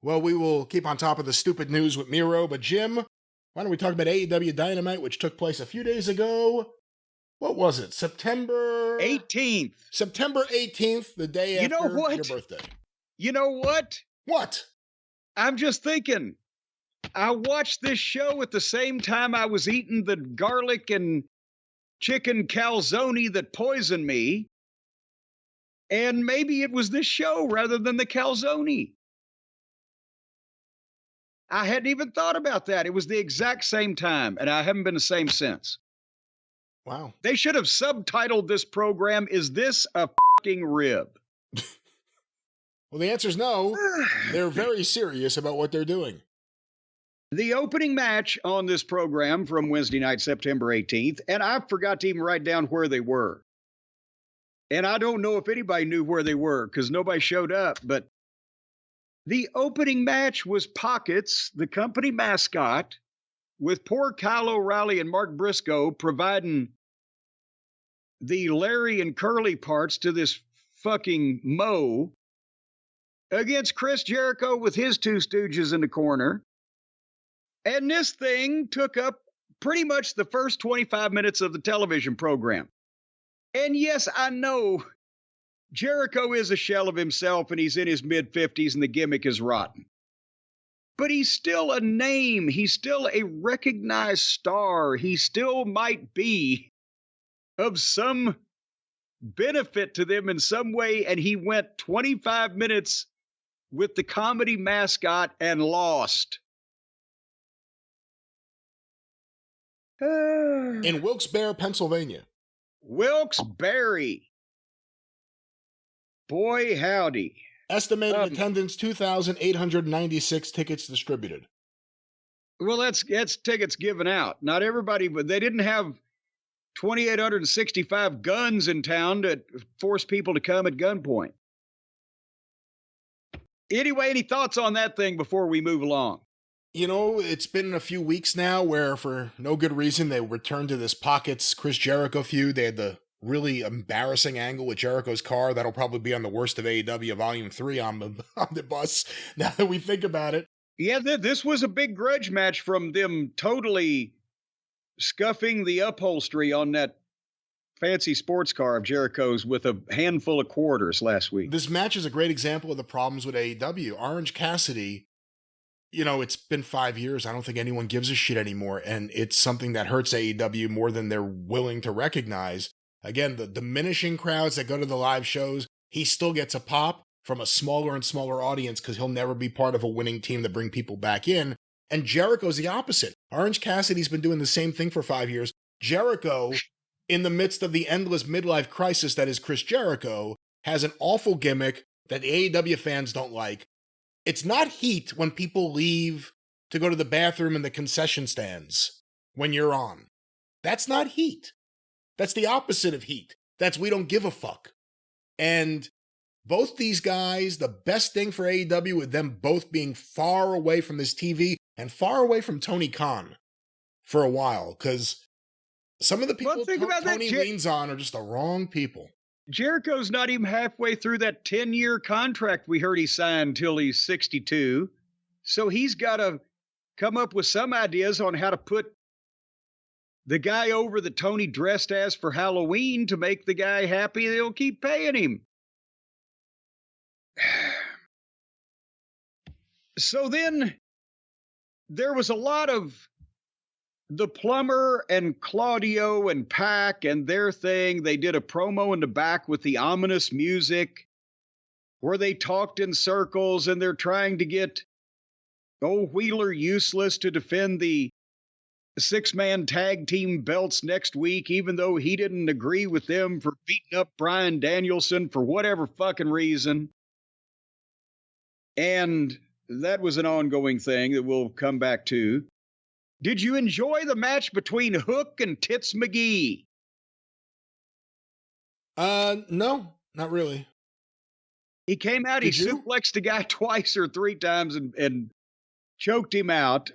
Well, we will keep on top of the stupid news with Miro, but Jim, why don't we talk about AEW Dynamite, which took place a few days ago? What was it? September 18th. September 18th, the day You know after what? your birthday. You know what? What? I'm just thinking. I watched this show at the same time I was eating the garlic and chicken calzone that poisoned me. And maybe it was this show rather than the calzone. I hadn't even thought about that. It was the exact same time, and I haven't been the same since. Wow. They should have subtitled this program, "Is This a Fucking Rib?" Well, the answer is no. They're very serious about what they're doing. The opening match on this program from Wednesday night, September 18th, and I forgot to even write down where they were. And I don't know if anybody knew where they were because nobody showed up, but the opening match was Pockets, the company mascot, with poor Kyle O'Reilly and Mark Briscoe providing the Larry and Curly parts to this fucking Mo against Chris Jericho with his two stooges in the corner. And this thing took up pretty much the first 25 minutes of the television program. And yes, I know Jericho is a shell of himself and he's in his mid-50s and the gimmick is rotten. But he's still a name. He's still a recognized star. He still might be of some benefit to them in some way. And he went 25 minutes with the comedy mascot and lost. In Wilkes-Barre, Pennsylvania. Wilkes-Barre. Boy, howdy. Estimated attendance, 2,896 tickets distributed. Well, that's tickets given out. Not everybody, but they didn't have 2,865 guns in town to force people to come at gunpoint. Anyway, any thoughts on that thing before we move along? You know, it's been a few weeks now where, for no good reason, they returned to this Pockets Chris Jericho feud. They had the really embarrassing angle with Jericho's car. That'll probably be on the Worst of AEW Volume 3 on the bus, now that we think about it. Yeah, this was a big grudge match from them totally scuffing the upholstery on that fancy sports car of Jericho's with a handful of quarters last week. This match is a great example of the problems with AEW. Orange Cassidy, you know, it's been 5 years. I don't think anyone gives a shit anymore. And it's something that hurts AEW more than they're willing to recognize. Again, the diminishing crowds that go to the live shows, he still gets a pop from a smaller and smaller audience because he'll never be part of a winning team to bring people back in. And Jericho's the opposite. Orange Cassidy's been doing the same thing for 5 years. Jericho, in the midst of the endless midlife crisis that is Chris Jericho, has an awful gimmick that the AEW fans don't like. It's not heat when people leave to go to the bathroom in the concession stands when you're on. That's not heat. That's the opposite of heat. That's we don't give a fuck. And both these guys, the best thing for AEW with them both being far away from this TV and far away from Tony Khan for a while, because some of the people Tony leans on are just the wrong people. Jericho's not even halfway through that 10-year contract we heard he signed till he's 62. So he's got to come up with some ideas on how to put the guy over that Tony dressed as for Halloween to make the guy happy. They'll keep paying him. So then there was a lot of the plumber and Claudio and Pac and their thing. They did a promo in the back with the ominous music where they talked in circles and they're trying to get Wheeler Useless to defend the 6-man tag team belts next week, even though he didn't agree with them for beating up Bryan Danielson for whatever fucking reason. And that was an ongoing thing that we'll come back to. Did you enjoy the match between Hook and Tits McGee? No, not really. He came out, he suplexed the guy twice or 3 times and choked him out.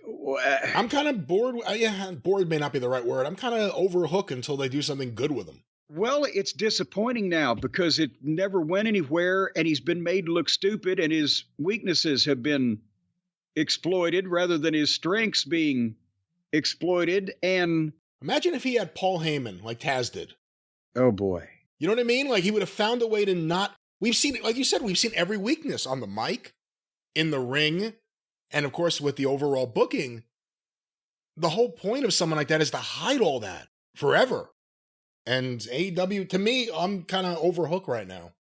I'm kind of bored. Yeah, bored may not be the right word. I'm kind of over Hook until they do something good with him. Well, it's disappointing now because it never went anywhere and he's been made to look stupid and his weaknesses have been exploited rather than his strengths being exploited. And imagine if he had Paul Heyman like Taz did. oh boy. You know what I mean? Like he would have found a way to not. We've seen it, like you said, we've seen every weakness on the mic, in the ring, and of course with the overall booking. The whole point of someone like that is to hide all that forever. And AEW, to me, I'm kind of overhooked right now.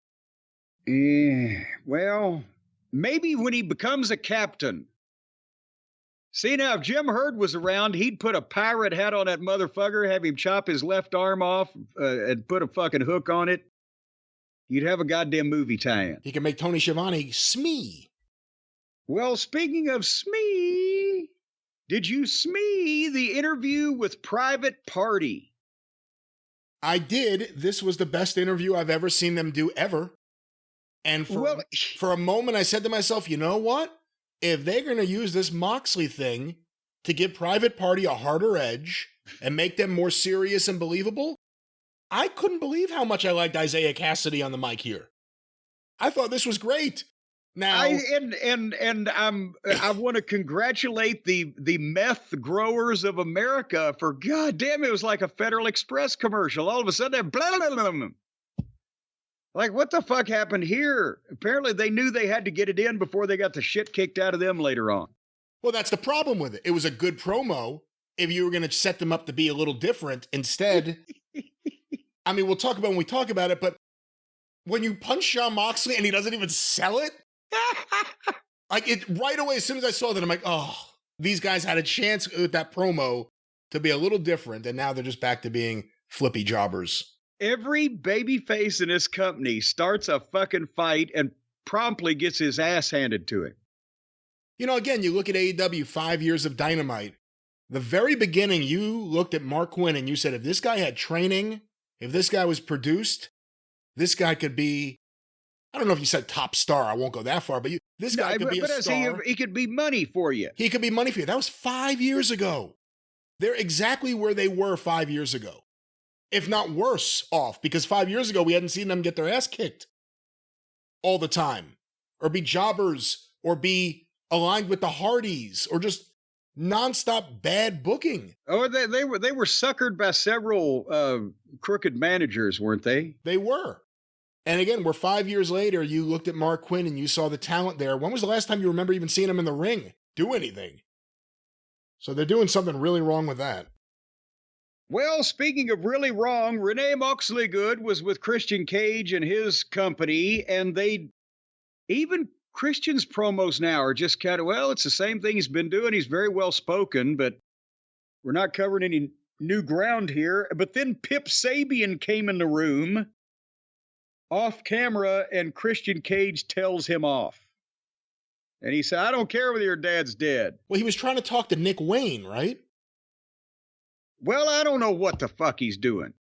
Well, maybe when he becomes a captain. See, now, if Jim Herd was around, he'd put a pirate hat on that motherfucker, have him chop his left arm off, and put a fucking hook on it. You'd have a goddamn movie tie-in. He can make Tony Schiavone Smee. Well, speaking of Smee, did you Smee the interview with Private Party? I did. This was the best interview I've ever seen them do ever. And for a moment, I said to myself, you know what? If they're going to use this Moxley thing to give Private Party a harder edge and make them more serious and believable, I couldn't believe how much I liked Isaiah Cassidy on the mic here. I thought this was great. Now, I want to congratulate the meth growers of America for, goddamn, it was like a Federal Express commercial. All of a sudden, they're blah, blah, blah, blah. Like, what the fuck happened here? Apparently, they knew they had to get it in before they got the shit kicked out of them later on. Well, that's the problem with it. It was a good promo if you were going to set them up to be a little different. Instead, I mean, we'll talk about when we talk about it, but when you punch Jon Moxley and he doesn't even sell it, like it right away, as soon as I saw that, I'm like, oh, these guys had a chance with that promo to be a little different, and now they're just back to being flippy jobbers. Every babyface in this company starts a fucking fight and promptly gets his ass handed to him. You know, again, you look at AEW 5 years of Dynamite. The very beginning, you looked at Mark Quinn and you said, if this guy had training, if this guy was produced, this guy could be, I don't know if you said top star. I won't go that far, but this guy could be a star. He could be money for you. He could be money for you. That was 5 years ago. They're exactly where they were 5 years ago. If not worse off, because 5 years ago, we hadn't seen them get their ass kicked all the time, or be jobbers, or be aligned with the Hardys, or just nonstop bad booking. Oh, they were suckered by several crooked managers, weren't they? They were. And again, we're 5 years later, you looked at Mark Quinn and you saw the talent there. When was the last time you remember even seeing him in the ring do anything? So they're doing something really wrong with that. Well, speaking of really wrong, Renee Moxley Good was with Christian Cage and his company, and even Christian's promos now are just kind of, well, it's the same thing he's been doing. He's very well spoken, but we're not covering any new ground here. But then Pip Sabian came in the room off camera, and Christian Cage tells him off. And he said, I don't care whether your dad's dead. Well, he was trying to talk to Nick Wayne, right? Well, I don't know what the fuck he's doing.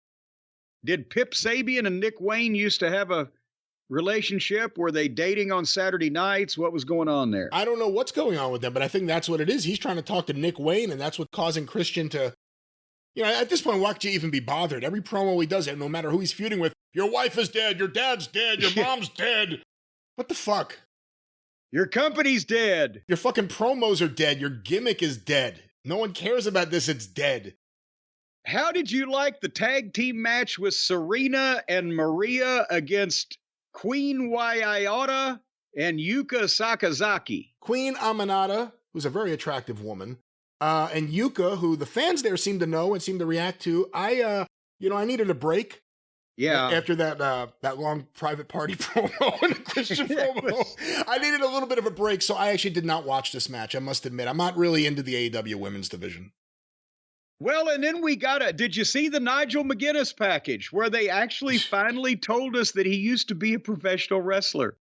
Did Pip Sabian and Nick Wayne used to have a relationship? Were they dating on Saturday nights? What was going on there? I don't know what's going on with them, but I think that's what it is. He's trying to talk to Nick Wayne, and that's what's causing Christian to, you know, at this point, why could you even be bothered? Every promo he does, no matter who he's feuding with, your wife is dead, your dad's dead, your mom's dead. What the fuck? Your company's dead. Your fucking promos are dead. Your gimmick is dead. No one cares about this. It's dead. How did you like the tag team match with Serena and Maria against Queen Waiata and Yuka Sakazaki? Queen Aminata, who's a very attractive woman, and Yuka, who the fans there seem to know and seem to react to. I needed a break. Yeah. After that long Private Party promo and a Christian promo, I needed a little bit of a break, so I actually did not watch this match. I must admit, I'm not really into the AEW women's division. Well, and then did you see the Nigel McGuinness package where they actually finally told us that he used to be a professional wrestler?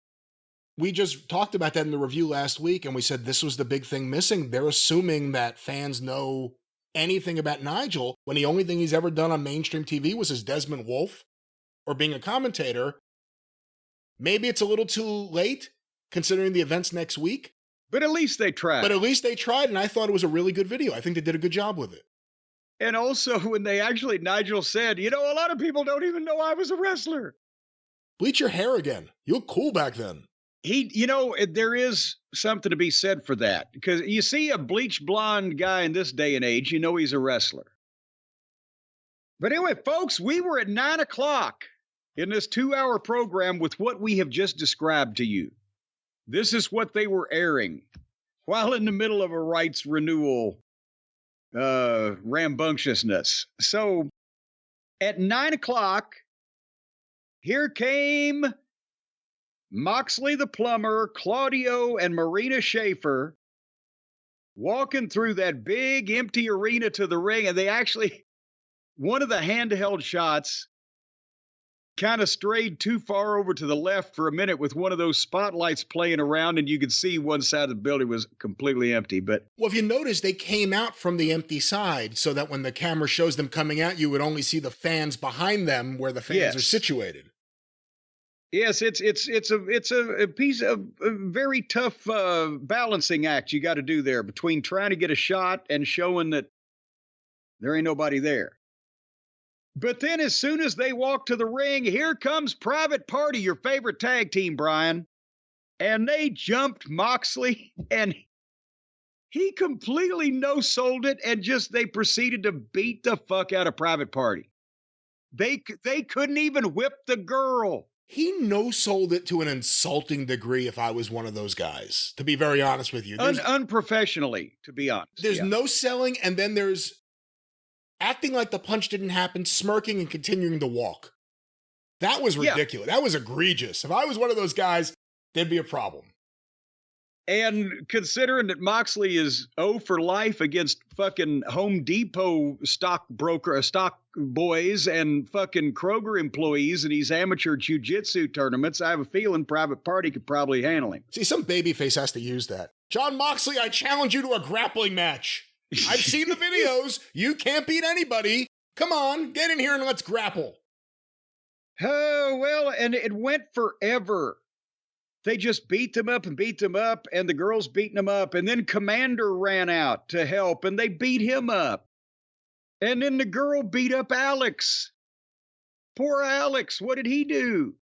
We just talked about that in the review last week, and we said this was the big thing missing. They're assuming that fans know anything about Nigel when the only thing he's ever done on mainstream TV was as Desmond Wolfe or being a commentator. Maybe it's a little too late considering the events next week. But at least they tried. And I thought it was a really good video. I think they did a good job with it. And also when Nigel said, a lot of people don't even know I was a wrestler. Bleach your hair again. You look cool back then. there is something to be said for that, because you see a bleach blonde guy in this day and age, he's a wrestler. But anyway, folks, we were at 9:00 in this 2-hour program with what we have just described to you. This is what they were airing while in the middle of a rights renewal rambunctiousness. So at 9:00, here came Moxley the plumber, Claudio, and Marina Shafir walking through that big empty arena to the ring. And they actually, one of the handheld shots kind of strayed too far over to the left for a minute with one of those spotlights playing around, and you could see one side of the building was completely empty. But well, if you notice, they came out from the empty side so that when the camera shows them coming out, you would only see the fans behind them where the fans are situated. Yes, it's a piece of a very tough balancing act you got to do there between trying to get a shot and showing that there ain't nobody there. But then as soon as they walk to the ring, here comes Private Party, your favorite tag team, Brian. And they jumped Moxley, and he completely no-sold it, and they proceeded to beat the fuck out of Private Party. They couldn't even whip the girl. He no-sold it to an insulting degree if I was one of those guys, to be very honest with you. Unprofessionally, to be honest. There's no selling, and then there's acting like the punch didn't happen, smirking and continuing to walk. That was ridiculous. That was egregious. If I was one of those guys, there'd be a problem. And considering that Moxley is 0 for life against fucking Home Depot stock boys and fucking Kroger employees in these amateur jiu-jitsu tournaments, I have a feeling Private Party could probably handle him. See, some babyface has to use that. John Moxley, I challenge you to a grappling match. I've seen the videos. You can't beat anybody. Come on, get in here and let's grapple. Oh, well, and it went forever. They just beat them up, and the girls beating them up. And then Commander ran out to help, and they beat him up. And then the girl beat up Alex. Poor Alex, what did he do?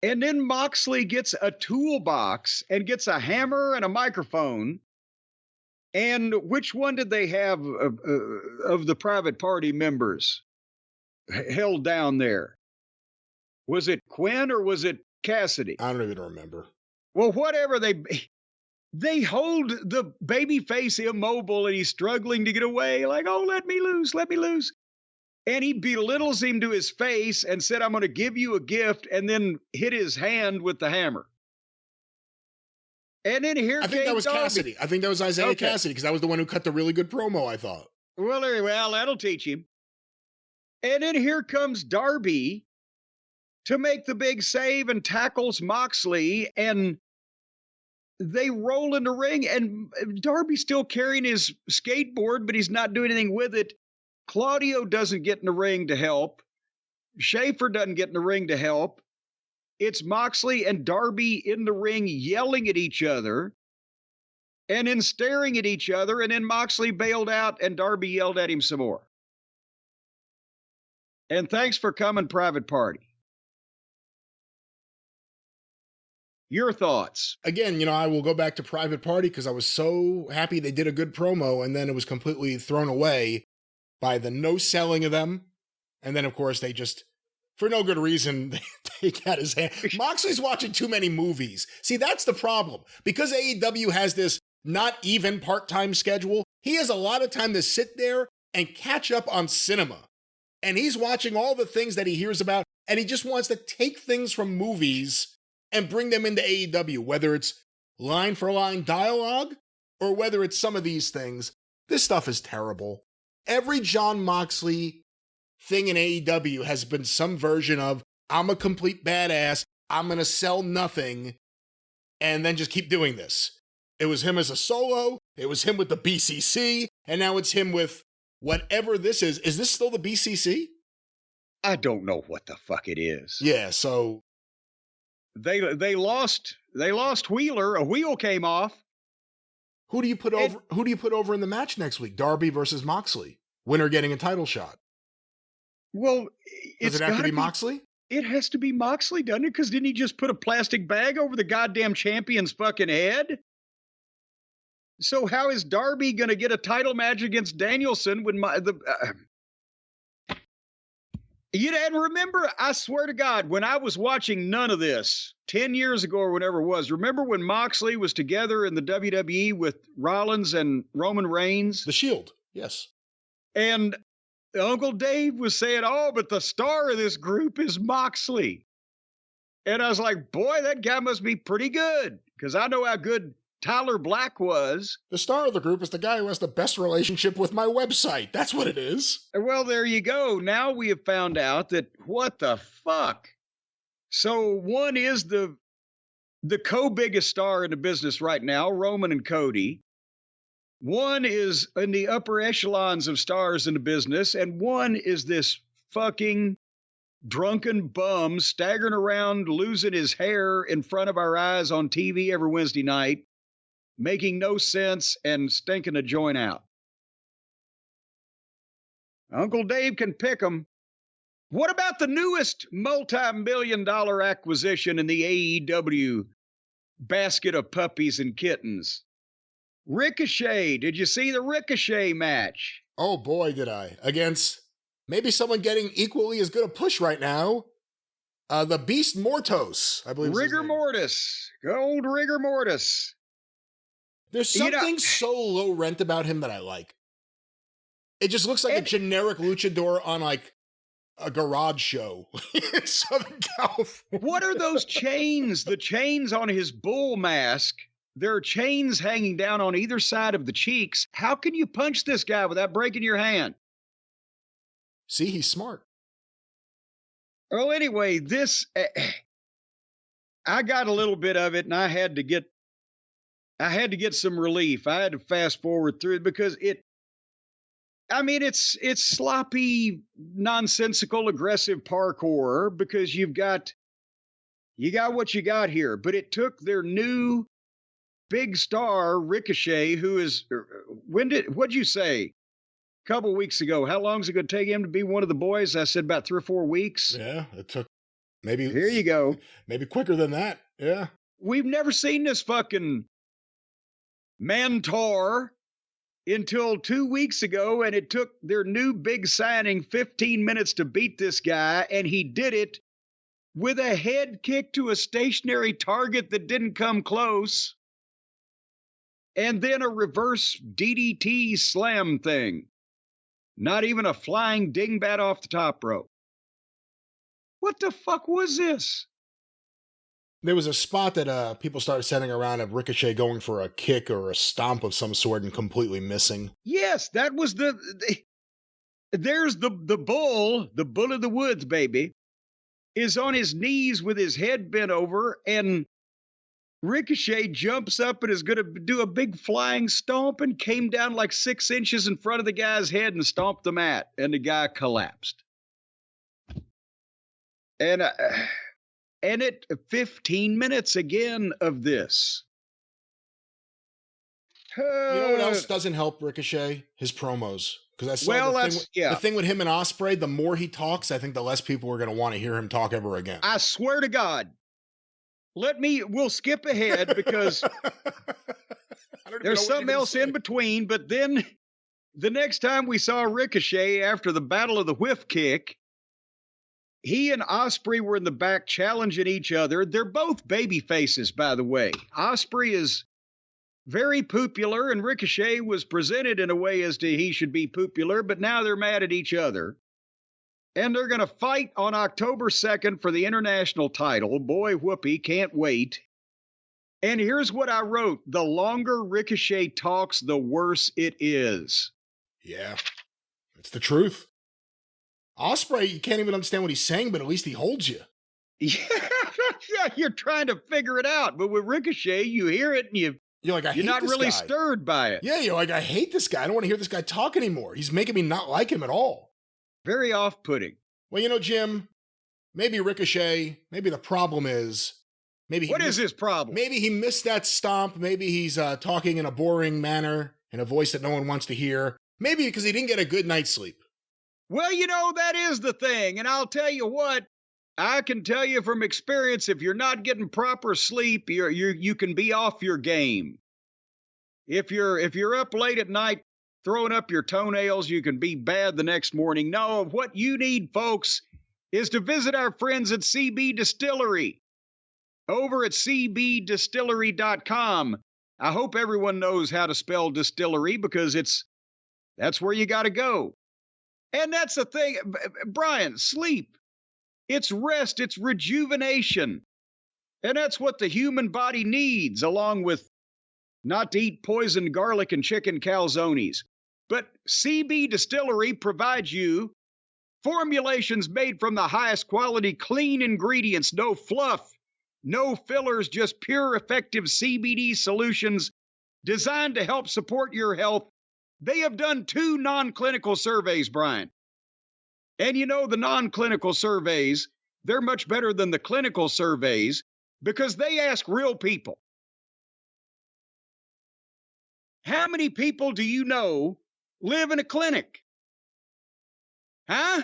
And then Moxley gets a toolbox and gets a hammer and a microphone. And which one did they have of the Private Party members held down there? Was it Quinn or was it Cassidy? I don't even remember. Well, whatever, they hold the baby face immobile, and he's struggling to get away, like, oh, let me loose. And he belittles him to his face and said, I'm going to give you a gift, and then hit his hand with the hammer. And then I think that was Darby. Cassidy. I think that was Isaiah Cassidy, because that was the one who cut the really good promo, I thought. Well, that'll teach him. And then here comes Darby to make the big save and tackles Moxley, and they roll in the ring, and Darby's still carrying his skateboard, but he's not doing anything with it. Claudio doesn't get in the ring to help. Shafir doesn't get in the ring to help. It's Moxley and Darby in the ring yelling at each other and then staring at each other, and then Moxley bailed out and Darby yelled at him some more. And thanks for coming, Private Party. Your thoughts? Again, I will go back to Private Party because I was so happy they did a good promo, and then it was completely thrown away by the no selling of them. And then, of course, they just, for no good reason, they got his hand. Moxley's watching too many movies. See, that's the problem. Because AEW has this not even part-time schedule, he has a lot of time to sit there and catch up on cinema. And he's watching all the things that he hears about, and he just wants to take things from movies and bring them into AEW, whether it's line for line dialogue or whether it's some of these things. This stuff is terrible. Every John Moxley thing in AEW has been some version of, I'm a complete badass, I'm going to sell nothing, and then just keep doing this. It was him as a solo, it was him with the BCC, and now it's him with whatever this is. Is this still the BCC? I don't know what the fuck it is. Yeah, so They lost Wheeler. A wheel came off. Who do you put over in the match next week? Darby versus Moxley. Winner getting a title shot. Well, does it have to be Moxley? It has to be Moxley, doesn't it? Because didn't he just put a plastic bag over the goddamn champion's fucking head? So how is Darby going to get a title match against Danielson when and remember, I swear to God, when I was watching none of this 10 years ago or whatever it was, remember when Moxley was together in the WWE with Rollins and Roman Reigns? The Shield, yes. And Uncle Dave was saying, oh, but the star of this group is Moxley. And I was like, boy, that guy must be pretty good, because I know how good Tyler Black was. The star of the group is the guy who has the best relationship with my website. That's what it is. Well, there you go. Now we have found out that what the fuck? So one is the co-biggest star in the business right now, Roman and Cody. One is in the upper echelons of stars in the business, and one is this fucking drunken bum staggering around, losing his hair in front of our eyes on TV every Wednesday night, making no sense and stinking a joint out. Uncle Dave can pick 'em. What about the newest multi-million-dollar acquisition in the AEW basket of puppies and kittens? Ricochet. Did you see the Ricochet match? Oh boy, did I. Against maybe someone getting equally as good a push right now. The Beast Mortos, I believe. Rigor Mortis. Old Rigor Mortis. There's something so low rent about him that I like. It just looks like a generic luchador on like a garage show in Southern California. What are those chains? The chains on his bull mask. There are chains hanging down on either side of the cheeks. How can you punch this guy without breaking your hand? See, he's smart. Well, anyway, this, I got a little bit of it and I had to get some relief. I had to fast forward through it because it's sloppy, nonsensical, aggressive parkour because you got what you got here. But it took their new big star, Ricochet, who is, what'd you say? A couple weeks ago. How long is it going to take him to be one of the boys? I said about 3 or 4 weeks. Yeah, it took maybe. Here you go. Maybe quicker than that. Yeah. We've never seen this fucking mentor until 2 weeks ago, and it took their new big signing 15 minutes to beat this guy, and he did it with a head kick to a stationary target that didn't come close, and then a reverse DDT slam thing. Not even a flying dingbat off the top rope. What the fuck was this? There was a spot that people started sending around of Ricochet going for a kick or a stomp of some sort and completely missing. Yes, that was there's the bull of the woods, baby, is on his knees with his head bent over, and Ricochet jumps up and is going to do a big flying stomp and came down like 6 inches in front of the guy's head and stomped the mat, and the guy collapsed. And it 15 minutes again of this. You know what else doesn't help Ricochet? His promos. Because I saw the thing with him and Ospreay, the more he talks, I think the less people are going to want to hear him talk ever again. I swear to God. We'll skip ahead because there's something else in between. But then the next time we saw Ricochet after the Battle of the Whiff Kick, he and Ospreay were in the back challenging each other. They're both baby faces, by the way. Ospreay is very popular, and Ricochet was presented in a way as to he should be popular, but now they're mad at each other. And they're going to fight on October 2nd for the international title. Boy, whoopee, can't wait. And here's what I wrote. The longer Ricochet talks, the worse it is. Yeah, it's the truth. Ospreay, you can't even understand what he's saying, but at least he holds you. Yeah, you're trying to figure it out. But with Ricochet, you hear it and you're like, you're not really stirred by it. Yeah, you're like, I hate this guy. I don't want to hear this guy talk anymore. He's making me not like him at all. Very off-putting. Well, Jim, maybe Ricochet, maybe the problem is... What is his problem? Maybe he missed that stomp. Maybe he's talking in a boring manner, in a voice that no one wants to hear. Maybe because he didn't get a good night's sleep. Well, that is the thing. And I'll tell you what, I can tell you from experience, if you're not getting proper sleep, you can be off your game. If you're up late at night throwing up your toenails, you can be bad the next morning. No, what you need, folks, is to visit our friends at CB Distillery over at cbdistillery.com. I hope everyone knows how to spell distillery because that's where you got to go. And that's the thing, Brian, sleep. It's rest, it's rejuvenation. And that's what the human body needs, along with not to eat poisoned garlic and chicken calzones. But CB Distillery provides you formulations made from the highest quality, clean ingredients, no fluff, no fillers, just pure, effective CBD solutions designed to help support your health. They have done 2 non-clinical surveys, Brian. And you know, the non-clinical surveys, they're much better than the clinical surveys because they ask real people. How many people do you know live in a clinic? Huh?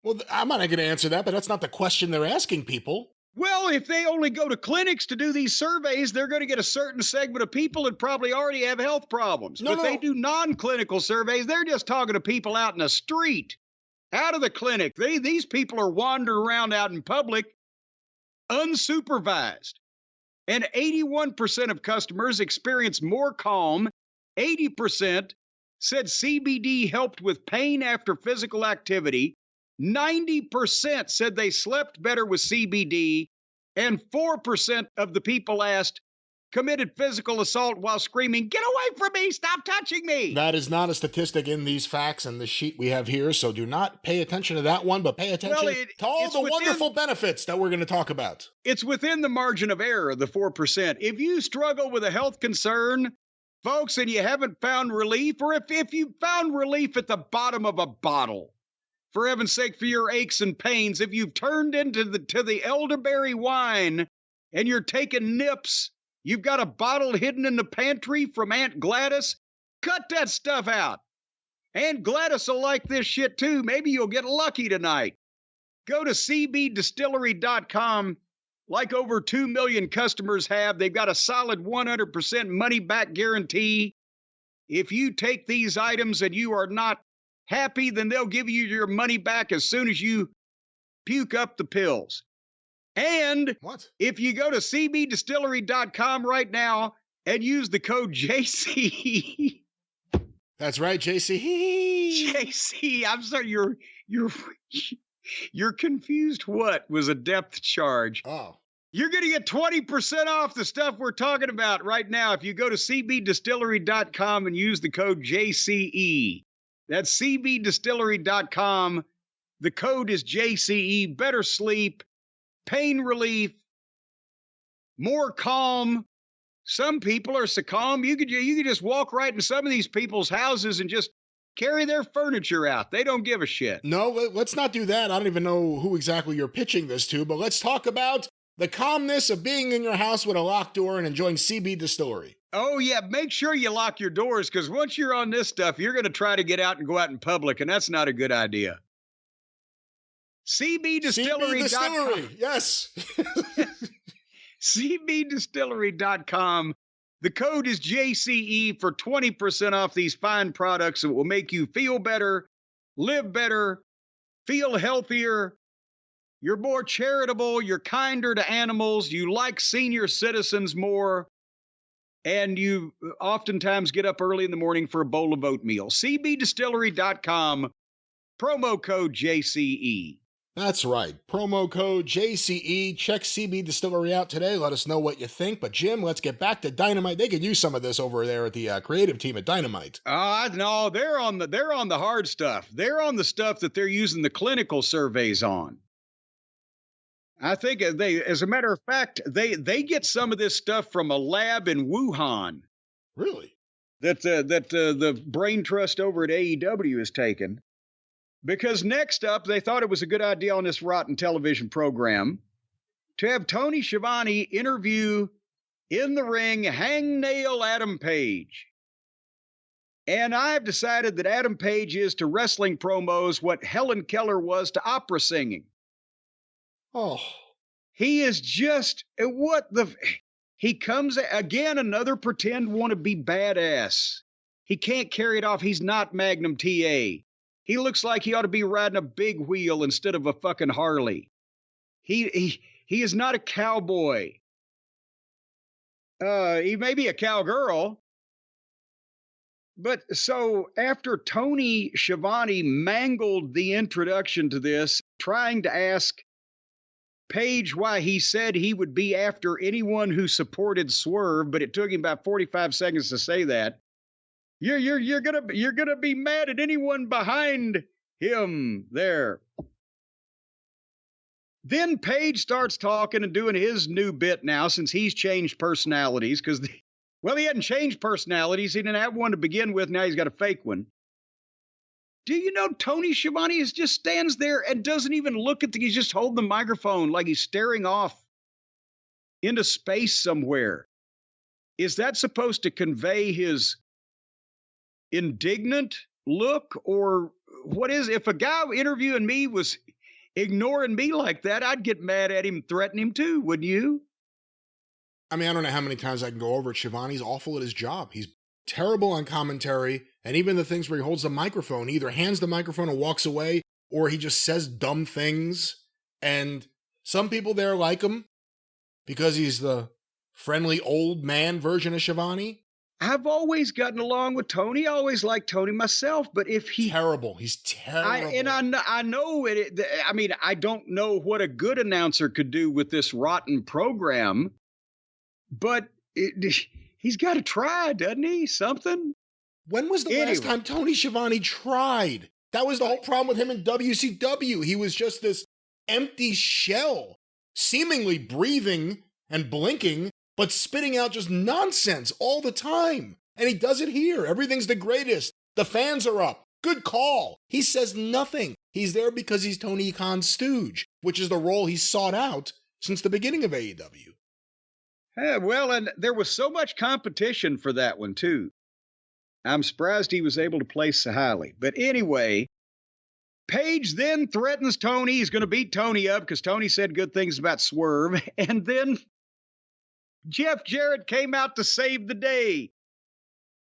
Well, I'm not going to answer that, but that's not the question they're asking people. Well, if they only go to clinics to do these surveys, they're going to get a certain segment of people that probably already have health problems. But they do non-clinical surveys. They're just talking to people out in the street, out of the clinic. These people are wandering around out in public, unsupervised. And 81% of customers experienced more calm. 80% said CBD helped with pain after physical activity. 90% said they slept better with CBD, and 4% of the people asked committed physical assault while screaming, "Get away from me, stop touching me." That is not a statistic in these facts and the sheet we have here, so do not pay attention to that one, but pay attention to all the wonderful benefits that we're going to talk about. It's within the margin of error, the 4%. If you struggle with a health concern, folks, and you haven't found relief, or if you found relief at the bottom of a bottle, for heaven's sake, for your aches and pains, if you've turned into the elderberry wine and you're taking nips, you've got a bottle hidden in the pantry from Aunt Gladys, cut that stuff out. Aunt Gladys will like this shit too. Maybe you'll get lucky tonight. Go to cbdistillery.com. Like over 2 million customers have. They've got a solid 100% money-back guarantee. If you take these items and you are not happy, then they'll give you your money back as soon as you puke up the pills. And if you go to cbdistillery.com right now and use the code JC. That's right, JC. JC, I'm sorry, you're confused. What was a depth charge? Oh. You're going to get 20% off the stuff we're talking about right now if you go to cbdistillery.com and use the code JCE. That's cbdistillery.com. The code is JCE. Better sleep, pain relief, more calm. Some people are so calm, you could just walk right in some of these people's houses and just carry their furniture out. They don't give a shit. No, let's not do that. I don't even know who exactly you're pitching this to, but let's talk about the calmness of being in your house with a locked door and enjoying CB Distillery. Oh, yeah. Make sure you lock your doors, because once you're on this stuff, you're going to try to get out and go out in public, and that's not a good idea. cbdistillery.com. Yes. cbdistillery.com. The code is JCE for 20% off these fine products that will make you feel better, live better, feel healthier. You're more charitable. You're kinder to animals. You like senior citizens more. And you oftentimes get up early in the morning for a bowl of oatmeal. cbdistillery.com, promo code JCE. That's right. Promo code JCE. Check CB Distillery out today. Let us know what you think. But Jim, let's get back to Dynamite. They could use some of this over there at the creative team at Dynamite. No, they're on the hard stuff. They're on the stuff that they're using the clinical surveys on. I think as a matter of fact, they get some of this stuff from a lab in Wuhan. Really? That the brain trust over at AEW has taken. Because next up, they thought it was a good idea on this rotten television program to have Tony Schiavone interview in the ring hangnail Adam Page. And I've decided that Adam Page is to wrestling promos what Helen Keller was to opera singing. Oh. He is just, he comes, again, another pretend wannabe badass. He can't carry it off. He's not Magnum TA. He looks like he ought to be riding a big wheel instead of a fucking Harley. He is not a cowboy. He may be a cowgirl. But so after Tony Schiavone mangled the introduction to this, trying to ask Page why he said he would be after anyone who supported Swerve, but it took him about 45 seconds to say that. You're gonna be mad at anyone behind him there. Then Page starts talking and doing his new bit now, since he's changed personalities, because he hadn't changed personalities. He didn't have one to begin with. Now he's got a fake one. Do you know Tony Schiavone just stands there and doesn't even look at he's just holding the microphone like he's staring off into space somewhere. Is that supposed to convey his indignant look, or what is, if a guy interviewing me was ignoring me like that, I'd get mad at him, threaten him too, wouldn't you? I mean, I don't know how many times I can go over it. Schiavone's awful at his job. He's terrible on commentary, and even the things where he holds the microphone, he either hands the microphone and walks away, or he just says dumb things. And some people there like him because he's the friendly old man version of Schiavone. I've always gotten along with Tony. I always liked Tony myself, but if he... Terrible. He's terrible. I know it. I mean, I don't know what a good announcer could do with this rotten program, but he's got to try, doesn't he? Something. When was the last time Tony Schiavone tried? That was the whole problem with him in WCW. He was just this empty shell, seemingly breathing and blinking, but spitting out just nonsense all the time. And he does it here. Everything's the greatest. The fans are up. Good call. He says nothing. He's there because he's Tony Khan's stooge, which is the role he's sought out since the beginning of AEW. Well, and there was so much competition for that one, too. I'm surprised he was able to place so highly. But anyway, Page then threatens Tony. He's going to beat Tony up because Tony said good things about Swerve. And then Jeff Jarrett came out to save the day.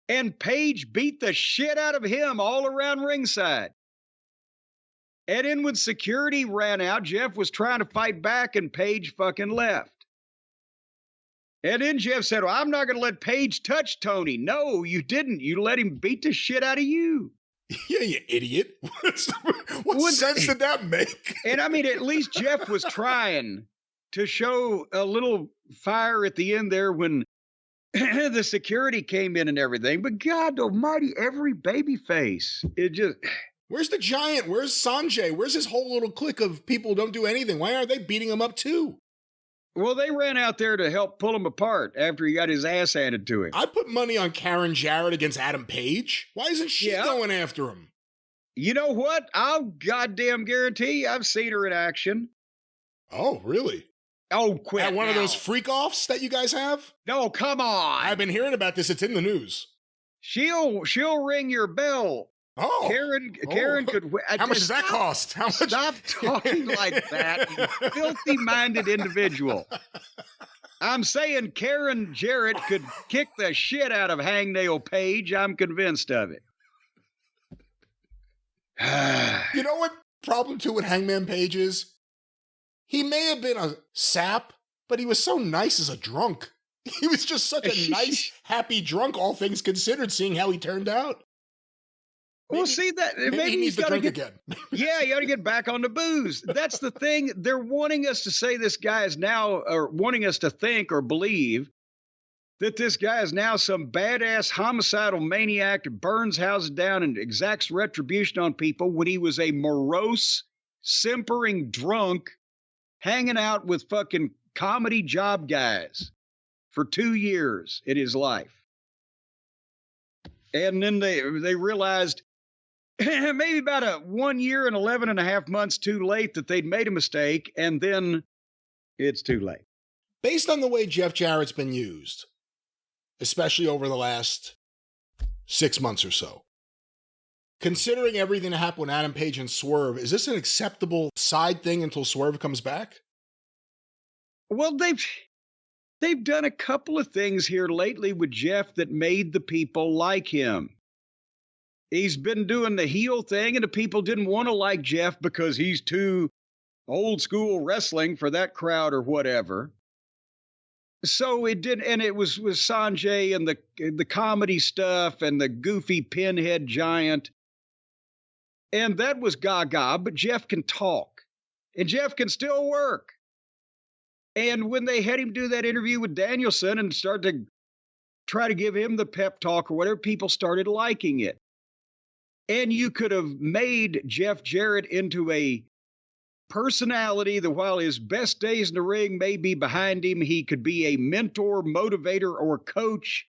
And Page beat the shit out of him all around ringside. And then when security ran out, Jeff was trying to fight back and Page fucking left. And then Jeff said, well, I'm not going to let Page touch Tony. No, you didn't. You let him beat the shit out of you. Yeah, you idiot. What sense did that make? And I mean, at least Jeff was trying to show a little fire at the end there when the security came in and everything. But God almighty, every baby face. It just... Where's the Giant? Where's Sanjay? Where's his whole little clique of people who don't do anything? Why aren't they beating him up too? Well, they ran out there to help pull him apart after he got his ass handed to him. I put money on Karen Jarrett against Adam Page. Why isn't she going after him? You know what? I'll goddamn guarantee I've seen her in action. Oh, really? Oh, quit. At one now. of those freak-offs that you guys have? No, come on. I've been hearing about this. It's in the news. She'll ring your bell. Oh. Karen could... How much does that cost? How much? Stop talking like that, you filthy-minded individual. I'm saying Karen Jarrett could kick the shit out of Hangnail Page. I'm convinced of it. You know what problem too with Hangman Page is? He may have been a sap, but he was so nice as a drunk. He was just such a nice, happy drunk, all things considered, seeing how he turned out. Well, see that maybe he needs to drink again. Yeah, you got to get back on the booze. That's the thing. They're wanting us to say this guy is now, or wanting us to think or believe that this guy is now some badass homicidal maniac that burns houses down and exacts retribution on people when he was a morose, simpering drunk hanging out with fucking comedy job guys for 2 years in his life. And then they realized maybe about 1 year and 11 and a half months too late that they'd made a mistake, and then it's too late. Based on the way Jeff Jarrett's been used, especially over the last 6 months or so, considering everything that happened with Adam Page and Swerve, is this an acceptable side thing until Swerve comes back? Well, they've done a couple of things here lately with Jeff that made the people like him. He's been doing the heel thing, and the people didn't want to like Jeff because he's too old school wrestling for that crowd or whatever. So it did, and it was with Sanjay and the comedy stuff and the goofy pinhead giant. And that was gaga, but Jeff can talk. And Jeff can still work. And when they had him do that interview with Danielson and start to try to give him the pep talk or whatever, people started liking it. And you could have made Jeff Jarrett into a personality that while his best days in the ring may be behind him, he could be a mentor, motivator, or coach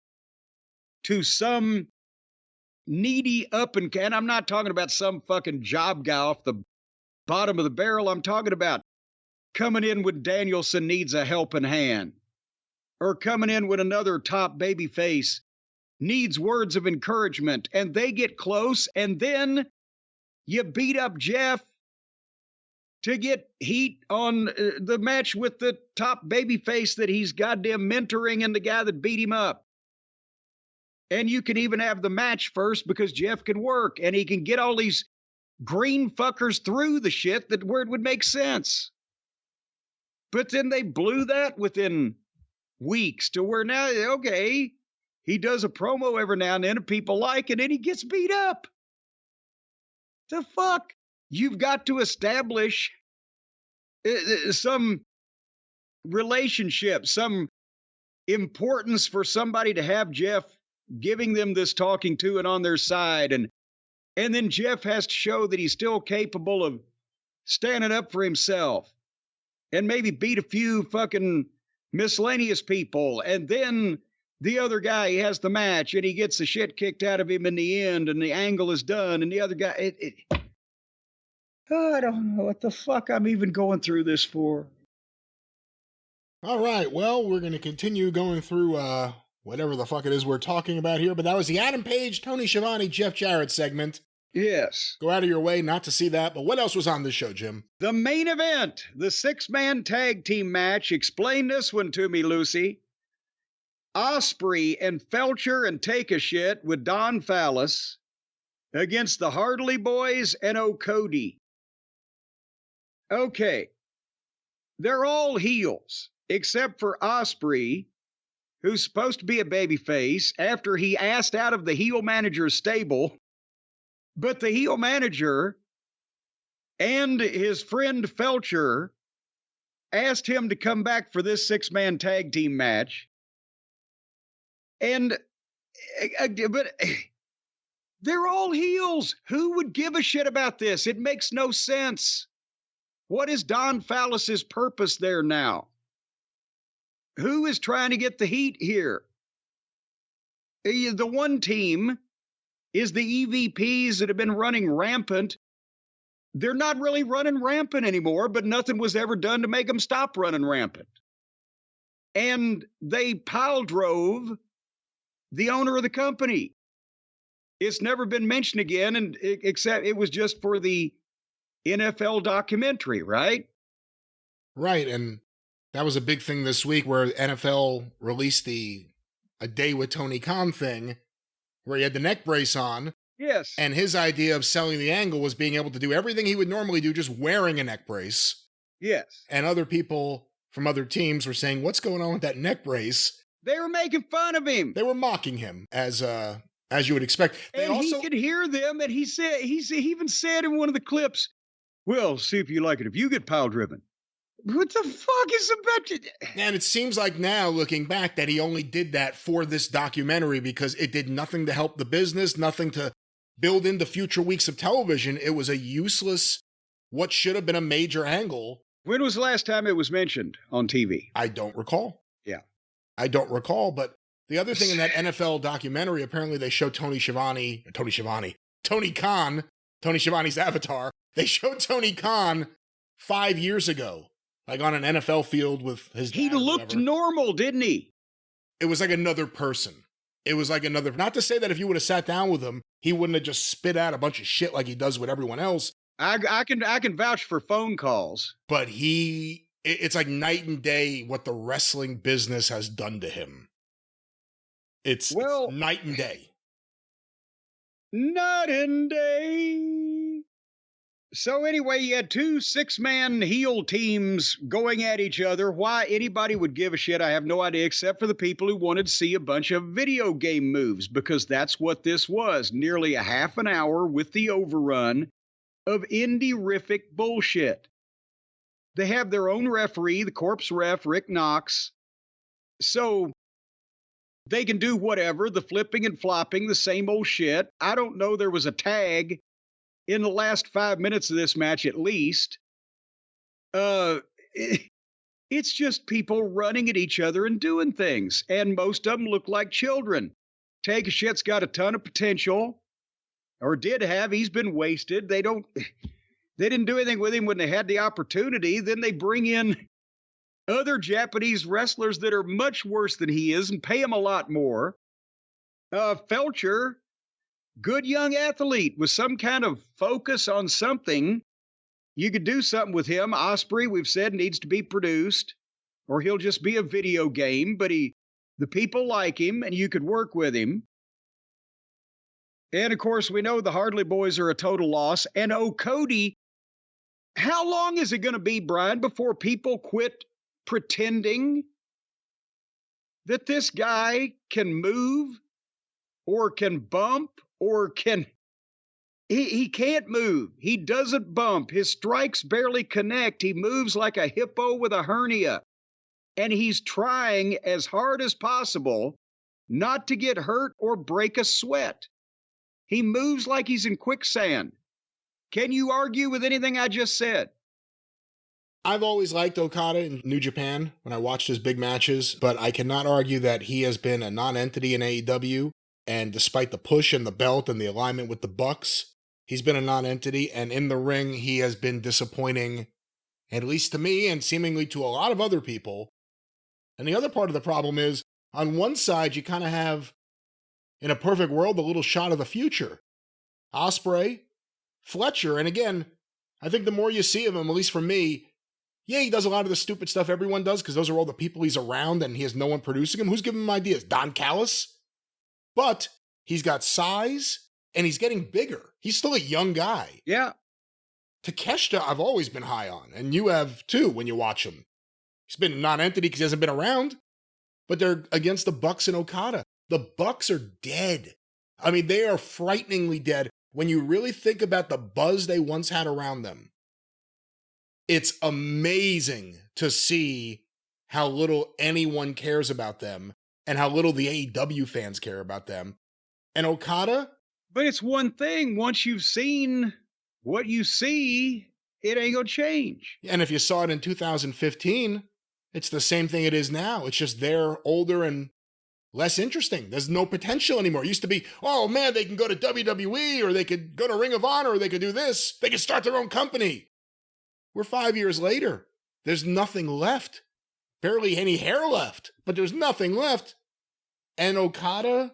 to some needy and I'm not talking about some fucking job guy off the bottom of the barrel. I'm talking about coming in when Danielson needs a helping hand, or coming in when another top babyface needs words of encouragement, and they get close, and then you beat up Jeff to get heat on the match with the top babyface that he's goddamn mentoring and the guy that beat him up. And you can even have the match first because Jeff can work and he can get all these green fuckers through the shit where it would make sense. But then they blew that within weeks to where now, okay, he does a promo every now and then and people like it and he gets beat up. The fuck? You've got to establish some relationship, some importance for somebody to have Jeff giving them this talking to and on their side. And then Jeff has to show that he's still capable of standing up for himself and maybe beat a few fucking miscellaneous people. And then the other guy, he has the match and he gets the shit kicked out of him in the end and the angle is done. And the other guy, I don't know what the fuck I'm even going through this for. All right, well, we're going to continue going through whatever the fuck it is we're talking about here, but that was the Adam Page, Tony Schiavone, Jeff Jarrett segment. Yes. Go out of your way not to see that, but what else was on this show, Jim? The main event, the 6-man tag team match. Explain this one to me, Lucy. Osprey and Felcher and Take a Shit with Don Fallis against the Hartley Boys and O'Cody. Okay. They're all heels, except for Osprey, who's supposed to be a babyface, after he asked out of the heel manager's stable. But the heel manager and his friend Felcher asked him to come back for this 6-man tag team match. But they're all heels. Who would give a shit about this? It makes no sense. What is Don Fallis's purpose there now? Who is trying to get the heat here? The one team is the EVPs that have been running rampant. They're not really running rampant anymore, but nothing was ever done to make them stop running rampant. And they pile drove the owner of the company. It's never been mentioned again, except it was just for the NFL documentary, right? Right, and that was a big thing this week where NFL released a Day with Tony Khan thing where he had the neck brace on. Yes. And his idea of selling the angle was being able to do everything he would normally do just wearing a neck brace. Yes. And other people from other teams were saying, what's going on with that neck brace? They were making fun of him. They were mocking him, as you would expect. He could hear them, and he even said in one of the clips, well, see if you like it if you get pile driven. What the fuck is about to... And it seems like now, looking back, that he only did that for this documentary because it did nothing to help the business, nothing to build into future weeks of television. It was a useless, what should have been a major angle. When was the last time it was mentioned on TV? I don't recall. Yeah. I don't recall, but the other thing in that NFL documentary, apparently they showed Tony Khan, Tony Schiavone's avatar. They showed Tony Khan 5 years ago, like on an NFL field with his dad. He looked normal, didn't he? It was like another person. It was like another, not to say that if you would have sat down with him, he wouldn't have just spit out a bunch of shit like he does with everyone else. I can vouch for phone calls. But he it's like night and day what the wrestling business has done to him. It's night and day. Night and day. So anyway, you had 2 6-man heel teams going at each other. Why anybody would give a shit, I have no idea, except for the people who wanted to see a bunch of video game moves, because that's what this was. Nearly a half an hour with the overrun of indie-rific bullshit. They have their own referee, the corpse ref, Rick Knox. So they can do whatever, the flipping and flopping, the same old shit. I don't know there was a tag in the last 5 minutes of this match, at least. It's just people running at each other and doing things. And most of them look like children. Take a shit's got a ton of potential, or did have. He's been wasted. They didn't do anything with him when they had the opportunity. Then they bring in other Japanese wrestlers that are much worse than he is and pay him a lot more. Felcher, good young athlete with some kind of focus on something. You could do something with him. Ospreay, we've said, needs to be produced, or he'll just be a video game, but the people like him and you could work with him. And of course, we know the Hardley boys are a total loss. And Cody, how long is it going to be, Brian, before people quit pretending that this guy can move or can bump or can... He can't move. He doesn't bump. His strikes barely connect. He moves like a hippo with a hernia. And he's trying as hard as possible not to get hurt or break a sweat. He moves like he's in quicksand. Can you argue with anything I just said? I've always liked Okada in New Japan when I watched his big matches, but I cannot argue that he has been a non-entity in AEW. And despite the push and the belt and the alignment with the Bucks, he's been a non-entity. And in the ring, he has been disappointing, at least to me and seemingly to a lot of other people. And the other part of the problem is, on one side, you kind of have, in a perfect world, a little shot of the future. Ospreay, Fletcher, and again, I think the more you see of him, at least for me, yeah, he does a lot of the stupid stuff everyone does because those are all the people he's around and he has no one producing him. Who's giving him ideas? Don Callis? But he's got size and he's getting bigger. He's still a young guy. Yeah. Takeshita, I've always been high on, and you have too when you watch him. He's been a non-entity because he hasn't been around, but they're against the Bucks and Okada. The Bucks are dead. I mean, they are frighteningly dead when you really think about the buzz they once had around them. It's amazing to see how little anyone cares about them and how little the AEW fans care about them. And Okada? But it's one thing. Once you've seen what you see, it ain't gonna change. And if you saw it in 2015, it's the same thing it is now. It's just they're older and less interesting. There's no potential anymore. It used to be, oh man, they can go to WWE or they could go to Ring of Honor or they could do this. They could start their own company. We're 5 years later. There's nothing left. Barely any hair left, but there's nothing left. And Okada,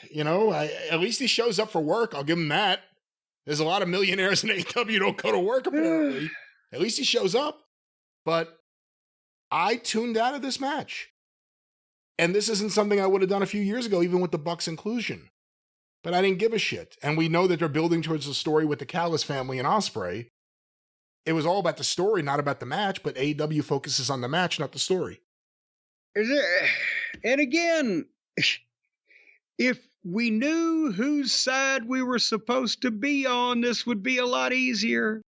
you know, at least he shows up for work. I'll give him that. There's a lot of millionaires in AEW who don't go to work, apparently. At least he shows up. But I tuned out of this match. And this isn't something I would have done a few years ago, even with the Bucks inclusion. But I didn't give a shit. And we know that they're building towards the story with the Callis family and Ospreay. It was all about the story, not about the match, but AEW focuses on the match, not the story. And again, if we knew whose side we were supposed to be on, this would be a lot easier.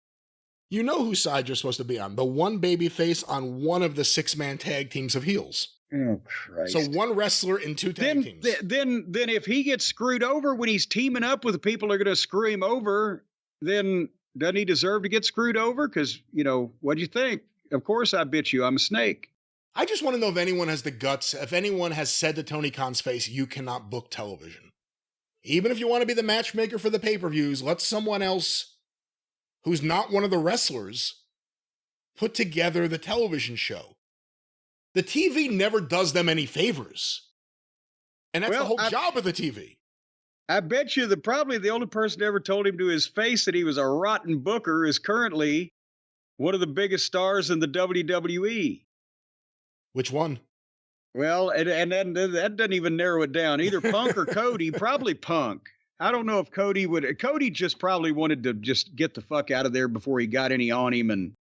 You know whose side you're supposed to be on. The one babyface on one of the 6-man tag teams of heels. Oh, Christ. So one wrestler in 2 tag teams. Then if he gets screwed over when he's teaming up with the people who are going to screw him over, then doesn't he deserve to get screwed over? Because, you know, what do you think? Of course I bit you. I'm a snake. I just want to know if anyone has the guts, if anyone has said to Tony Khan's face, you cannot book television. Even if you want to be the matchmaker for the pay-per-views, let someone else who's not one of the wrestlers put together the television show. The TV never does them any favors. And that's the whole job of the TV. I bet you that probably the only person that ever told him to his face that he was a rotten booker is currently one of the biggest stars in the WWE. Which one? Well, and that doesn't even narrow it down. Either Punk or Cody, probably Punk. I don't know if Cody would. Cody just probably wanted to just get the fuck out of there before he got any on him. And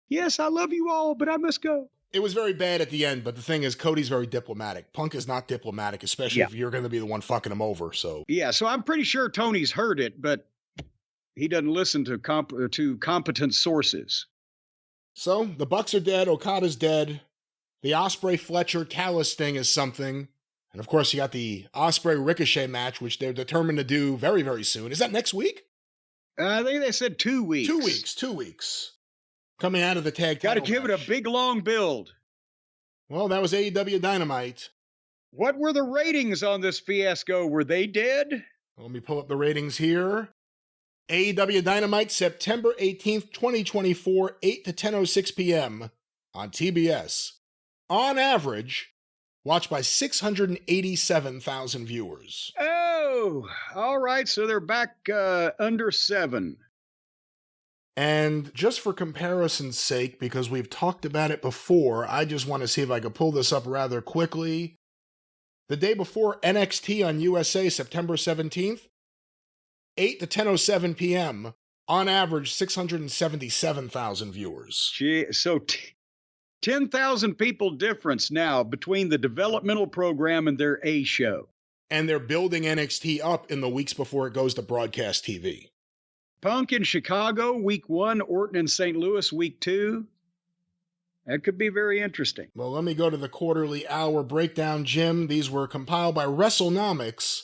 yes, I love you all, but I must go. It was very bad at the end, but the thing is, Cody's very diplomatic. Punk is not diplomatic, especially if you're going to be the one fucking him over. So so I'm pretty sure Tony's heard it, but he doesn't listen to competent sources. So the Bucks are dead. Okada's dead. The Ospreay Fletcher Callis thing is something. And of course, you got the Ospreay Ricochet match, which they're determined to do very, very soon. Is that next week? I think they said 2 weeks. 2 weeks. Coming out of the tag title. Got to give match. it a big, long build. Well, that was AEW Dynamite. What were the ratings on this fiasco? Were they dead? Let me pull up the ratings here. AEW Dynamite, September 18th, 2024, 8 to 10:06 p.m. on TBS. On average, watched by 687,000 viewers. Oh, all right. So they're back under 7. And just for comparison's sake, because we've talked about it before, I just want to see if I could pull this up rather quickly. The day before NXT on USA, September 17th, 8 to 10:07 p.m., on average, 677,000 viewers. Gee, so 10,000 people difference now between the developmental program and their A show. And they're building NXT up in the weeks before it goes to broadcast TV. Punk in Chicago, week 1, Orton in St. Louis, week 2. That could be very interesting. Well, let me go to the quarterly hour breakdown, Jim. These were compiled by WrestleNomics.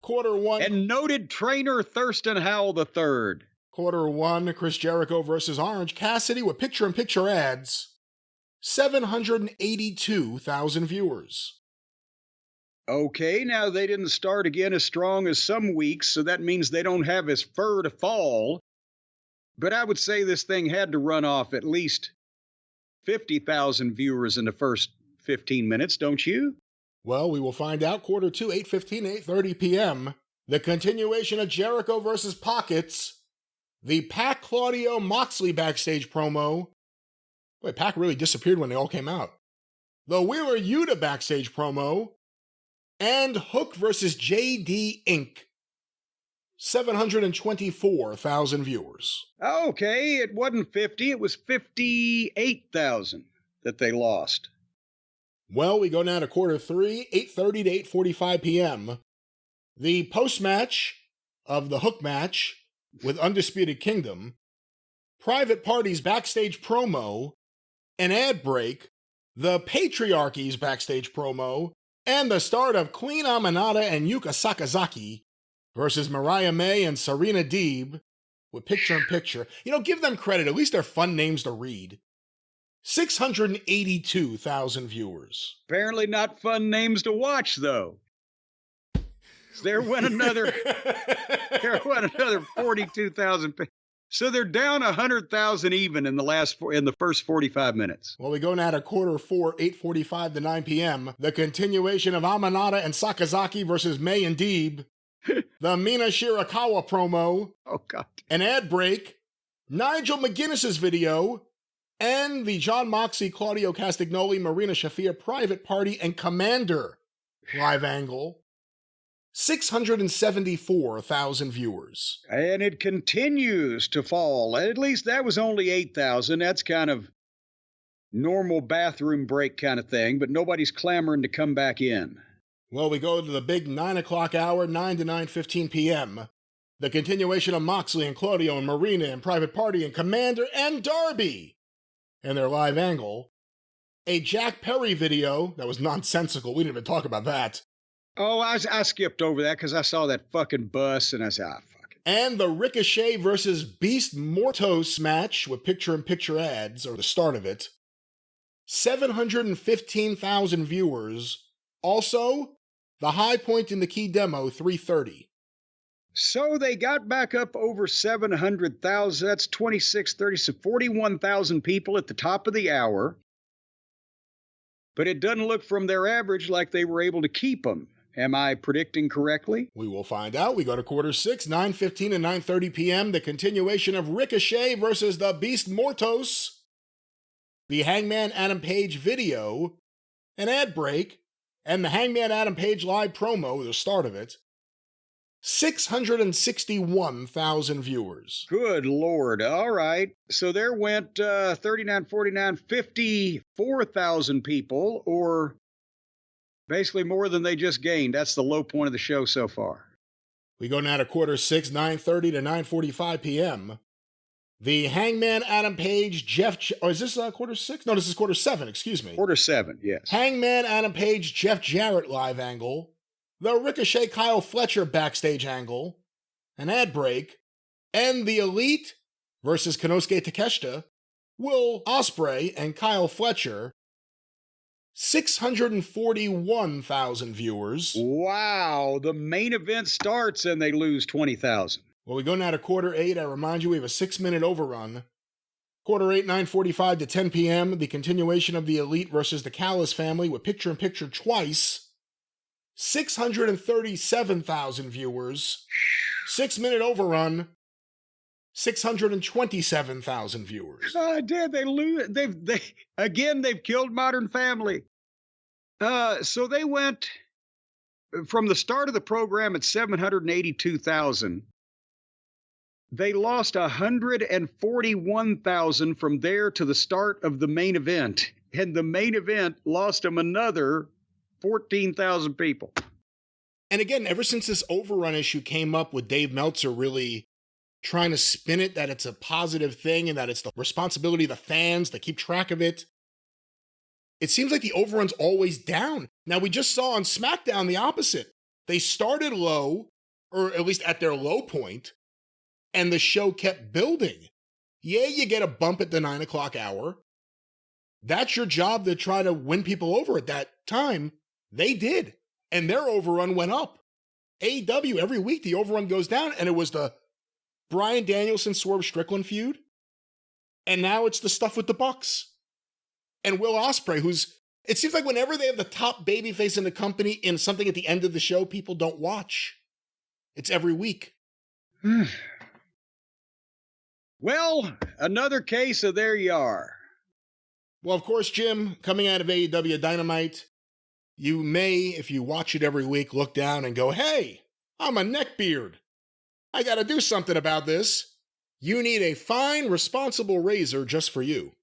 Quarter 1. And noted trainer Thurston Howell III. Quarter 1, Chris Jericho versus Orange Cassidy with picture-in-picture ads. 782,000 viewers. Okay, now they didn't start again as strong as some weeks, so that means they don't have as fur to fall. But I would say this thing had to run off at least 50,000 viewers in the first 15 minutes, don't you? Well, we will find out. Quarter 2, 8:15, 8:30 p.m. The continuation of Jericho versus Pockets. The Pac Claudio Moxley backstage promo. Wait, Pac really disappeared when they all came out. The Wheeler Yuta backstage promo. And Hook versus JD Inc. 724,000 viewers. Okay, it wasn't 50, it was 58,000 that they lost. Well, we go now to quarter 3, 8:30 to 8:45 p.m. The post-match of the Hook match with Undisputed Kingdom, Private Party's backstage promo, an ad break, the Patriarchy's backstage promo, and the start of Queen Aminata and Yuka Sakazaki versus Mariah May and Serena Deeb with picture-in-picture. You know, give them credit. At least they're fun names to read. 682,000 viewers. Apparently not fun names to watch, though. There went another 42,000. So they're down 100,000 even in the first 45 minutes. Well, we go now to quarter 4, 8:45 to 9 p.m. The continuation of Aminata and Sakazaki versus May and Deeb. The Mina Shirakawa promo. Oh, God. An ad break. Nigel McGuinness's video. And the John Moxley, Claudio Castagnoli, Marina Shafir Private Party and Commander live angle. 674,000 viewers. And it continues to fall. At least that was only 8,000. That's kind of normal bathroom break kind of thing, but nobody's clamoring to come back in. Well, we go to the big 9 o'clock hour, 9 to 9:15 p.m. The continuation of Moxley and Claudio and Marina and Private Party and Commander and Darby and their live angle. A Jack Perry video that was nonsensical. We didn't even talk about that. Oh, I skipped over that because I saw that fucking bus and I said, fuck it. And the Ricochet versus Beast Mortos match with picture-in-picture ads, or the start of it. 715,000 viewers. Also, the high point in the key demo, 3:30. So they got back up over 700,000. That's 2630, so 41,000 people at the top of the hour. But it doesn't look from their average like they were able to keep them. Am I predicting correctly? We will find out. We go to quarter 6, 9:15 and 9:30 p.m. The continuation of Ricochet versus the Beast Mortos. The Hangman Adam Page video, an ad break, and the Hangman Adam Page live promo, the start of it. 661,000 viewers. Good Lord. All right. So there went 39, 49, 54,000 people, or basically more than they just gained. That's the low point of the show so far. We go now to quarter 6, 9:30 to 9:45 p.m. The Hangman Adam Page, is this quarter 6? No, this is quarter 7, excuse me. Quarter 7, yes. Hangman Adam Page, Jeff Jarrett live angle. The Ricochet Kyle Fletcher backstage angle. An ad break. And the Elite versus Konosuke Takeshita. Will Ospreay and Kyle Fletcher. 641,000 viewers. Wow, the main event starts and they lose 20,000. Well, we go now to quarter 8. I remind you, we have a 6-minute overrun. Quarter 8, 9:45 to 10 p.m. The continuation of the Elite versus the Callis family with picture-in-picture twice. 637,000 viewers. 6-minute overrun. 627,000 viewers. Dad, they lose. They've killed Modern Family. So they went from the start of the program at 782,000. They lost 141,000 from there to the start of the main event. And the main event lost them another 14,000 people. And again, ever since this overrun issue came up with Dave Meltzer really trying to spin it that it's a positive thing and that it's the responsibility of the fans to keep track of it, it seems like the overrun's always down. Now, we just saw on SmackDown the opposite. They started low, or at least at their low point, and the show kept building. Yeah, you get a bump at the 9 o'clock hour. That's your job to try to win people over at that time. They did. And their overrun went up. AEW, every week the overrun goes down, and it was the Bryan Danielson Swerve Strickland feud. And now it's the stuff with the Bucks. And Will Ospreay, it seems like whenever they have the top babyface in the company in something at the end of the show, people don't watch. It's every week. Well, another case of there you are. Well, of course, Jim, coming out of AEW Dynamite, you may, if you watch it every week, look down and go, hey, I'm a neckbeard. I got to do something about this. You need a fine, responsible razor just for you.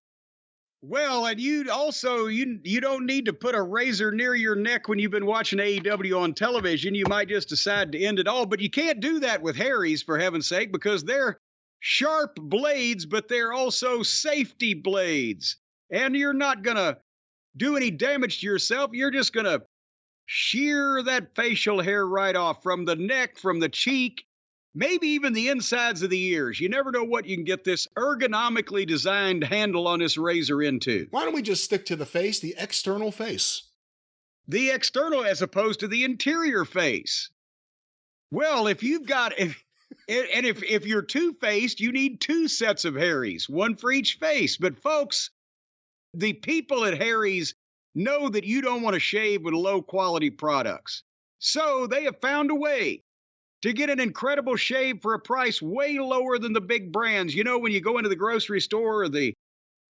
Well, and you also, you don't need to put a razor near your neck when you've been watching AEW on television. You might just decide to end it all, but you can't do that with Harry's, for heaven's sake, because they're sharp blades, but they're also safety blades. And you're not going to do any damage to yourself. You're just going to shear that facial hair right off from the neck, from the cheek, maybe even the insides of the ears. You never know what you can get this ergonomically designed handle on this razor into. Why don't we just stick to the face, the external face? The external as opposed to the interior face. Well, if you've got... If you're two-faced, you need two sets of Harry's, one for each face. But folks, the people at Harry's know that you don't want to shave with low-quality products. So they have found a way to get an incredible shave for a price way lower than the big brands. You know, when you go into the grocery store or the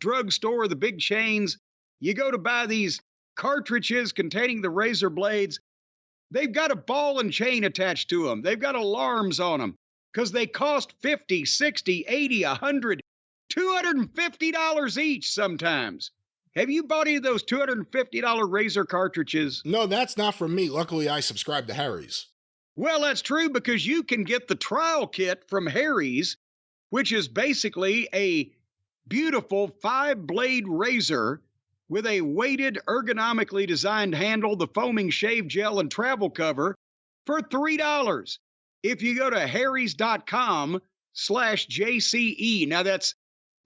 drugstore or the big chains, you go to buy these cartridges containing the razor blades. They've got a ball and chain attached to them. They've got alarms on them because they cost $50, $60, $80, $100, $250 each sometimes. Have you bought any of those $250 razor cartridges? No, that's not for me. Luckily, I subscribe to Harry's. Well, that's true because you can get the trial kit from Harry's, which is basically a beautiful 5-blade razor with a weighted, ergonomically designed handle, the foaming shave gel, and travel cover for $3. If you go to harrys.com/JCE, now that's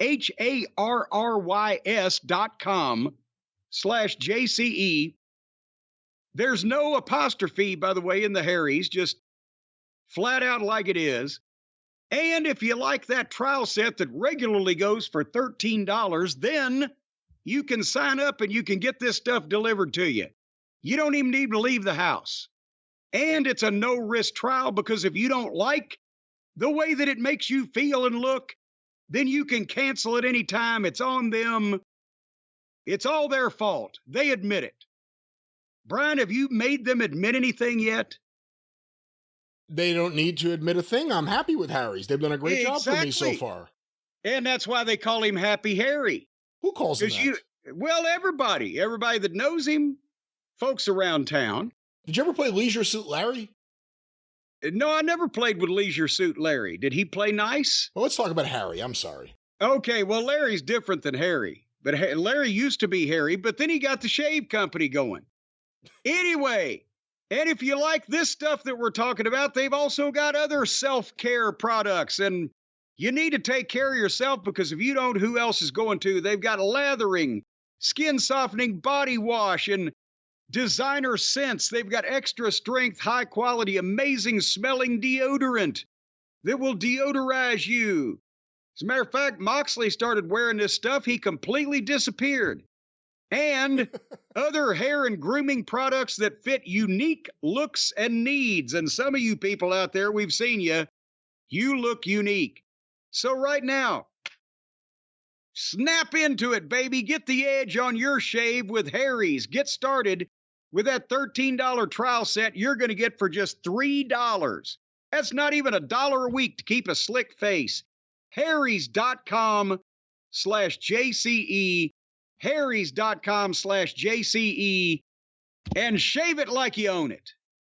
HARRYS.com/JCE. There's no apostrophe, by the way, in the Harry's, just flat out like it is. And if you like that trial set that regularly goes for $13, then you can sign up and you can get this stuff delivered to you. You don't even need to leave the house. And it's a no-risk trial because if you don't like the way that it makes you feel and look, then you can cancel at any time. It's on them. It's all their fault. They admit it. Brian, have you made them admit anything yet? They don't need to admit a thing. I'm happy with Harry's. They've done a great job for me so far. And that's why they call him Happy Harry. Who calls him that? Well, everybody that knows him, folks around town. Did you ever play Leisure Suit Larry? No, I never played with Leisure Suit Larry. Did he play nice? Well, let's talk about Harry. I'm sorry. Okay, well, Larry's different than Harry. But Larry used to be Harry, but then he got the shave company going. Anyway, and if you like this stuff that we're talking about, they've also got other self-care products. And you need to take care of yourself because if you don't, who else is going to? They've got lathering, skin softening body wash, and designer scents. They've got extra strength, high quality, amazing smelling deodorant that will deodorize you. As a matter of fact, Moxley started wearing this stuff. He completely disappeared. And other hair and grooming products that fit unique looks and needs. And some of you people out there, we've seen you. You look unique. So right now, snap into it, baby. Get the edge on your shave with Harry's. Get started with that $13 trial set you're going to get for just $3. That's not even $1 a week to keep a slick face. Harrys.com/JCE. Harrys.com/JCE. And shave it like you own it.